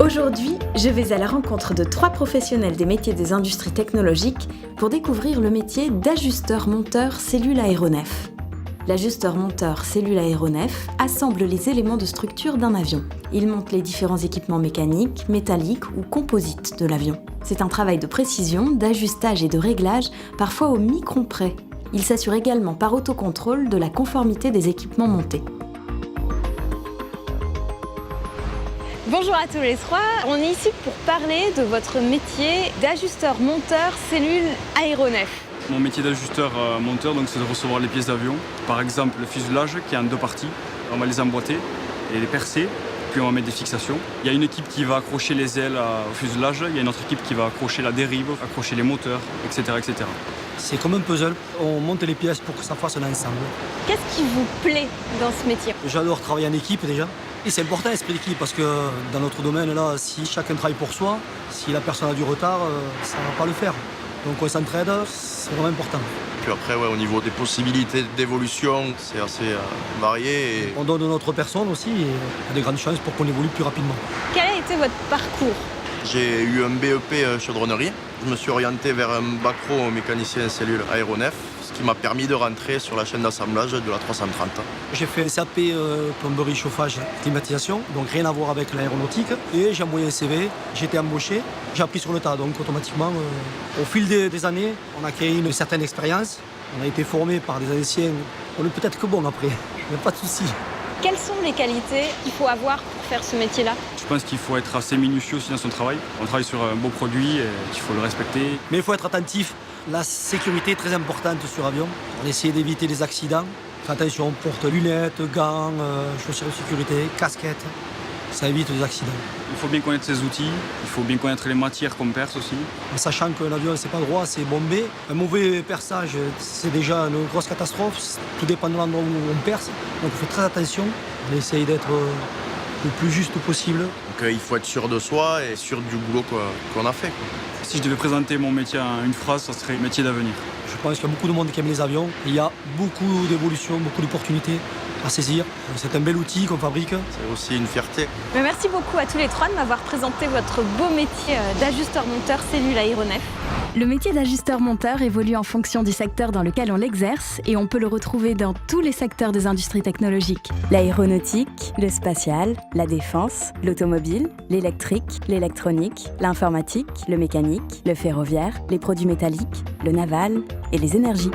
Aujourd'hui, je vais à la rencontre de 3 professionnels des métiers des industries technologiques pour découvrir le métier d'ajusteur-monteur cellule aéronef. L'ajusteur-monteur cellule aéronef assemble les éléments de structure d'un avion. Il monte les différents équipements mécaniques, métalliques ou composites de l'avion. C'est un travail de précision, d'ajustage et de réglage, parfois au micron près. Il s'assure également par autocontrôle de la conformité des équipements montés. Bonjour à tous les 3, on est ici pour parler de votre métier d'ajusteur-monteur cellule aéronef. Mon métier d'ajusteur-monteur, c'est de recevoir les pièces d'avion. Par exemple, le fuselage qui est en 2 parties. On va les emboîter et les percer, puis on va mettre des fixations. Il y a une équipe qui va accrocher les ailes au fuselage, il y a une autre équipe qui va accrocher la dérive, accrocher les moteurs, etc. etc. C'est comme un puzzle, on monte les pièces pour que ça fasse un ensemble. Qu'est-ce qui vous plaît dans ce métier? J'adore travailler en équipe déjà. Et c'est important l'esprit d'équipe parce que dans notre domaine, là, si chacun travaille pour soi, si la personne a du retard, ça ne va pas le faire. Donc on s'entraide, c'est vraiment important. Puis après, au niveau des possibilités d'évolution, c'est assez varié. On donne notre personne aussi et il y a de grandes chances pour qu'on évolue plus rapidement. Quel a été votre parcours? J'ai eu un BEP chaudronnerie. Je me suis orienté vers un bac pro mécanicien cellule aéronef, ce qui m'a permis de rentrer sur la chaîne d'assemblage de la 330. J'ai fait un CAP plomberie, chauffage, climatisation, donc rien à voir avec l'aéronautique. Et j'ai envoyé un CV, j'ai été embauché, j'ai appris sur le tas. Donc automatiquement, au fil des années, on a créé une certaine expérience. On a été formé par des anciens. On est peut-être que bon après, il n'y a pas de souci. Quelles sont les qualités qu'il faut avoir pour faire ce métier-là? Je pense qu'il faut être assez minutieux aussi dans son travail. On travaille sur un beau produit et il faut le respecter. Mais il faut être attentif. La sécurité est très importante sur avion. On essaie d'éviter les accidents. Fais attention, on porte lunettes, gants, chaussures de sécurité, casquettes. Ça évite les accidents. Il faut bien connaître ses outils, il faut bien connaître les matières qu'on perce aussi. En sachant qu'un avion, c'est pas droit, c'est bombé. Un mauvais perçage, c'est déjà une grosse catastrophe. Tout dépend de l'endroit où on perce. Donc on fait très attention. On essaye d'être le plus juste possible. Donc il faut être sûr de soi et sûr du boulot qu'on a fait. Si je devais présenter mon métier en une phrase, ça serait métier d'avenir. Je pense qu'il y a beaucoup de monde qui aime les avions. Il y a beaucoup d'évolutions, beaucoup d'opportunités à saisir. C'est un bel outil qu'on fabrique. C'est aussi une fierté. Merci beaucoup à tous les 3 de m'avoir présenté votre beau métier d'ajusteur-monteur cellule aéronef. Le métier d'ajusteur-monteur évolue en fonction du secteur dans lequel on l'exerce et on peut le retrouver dans tous les secteurs des industries technologiques. L'aéronautique, le spatial, la défense, l'automobile, l'électrique, l'électronique, l'informatique, le mécanique, le ferroviaire, les produits métalliques, le naval et les énergies.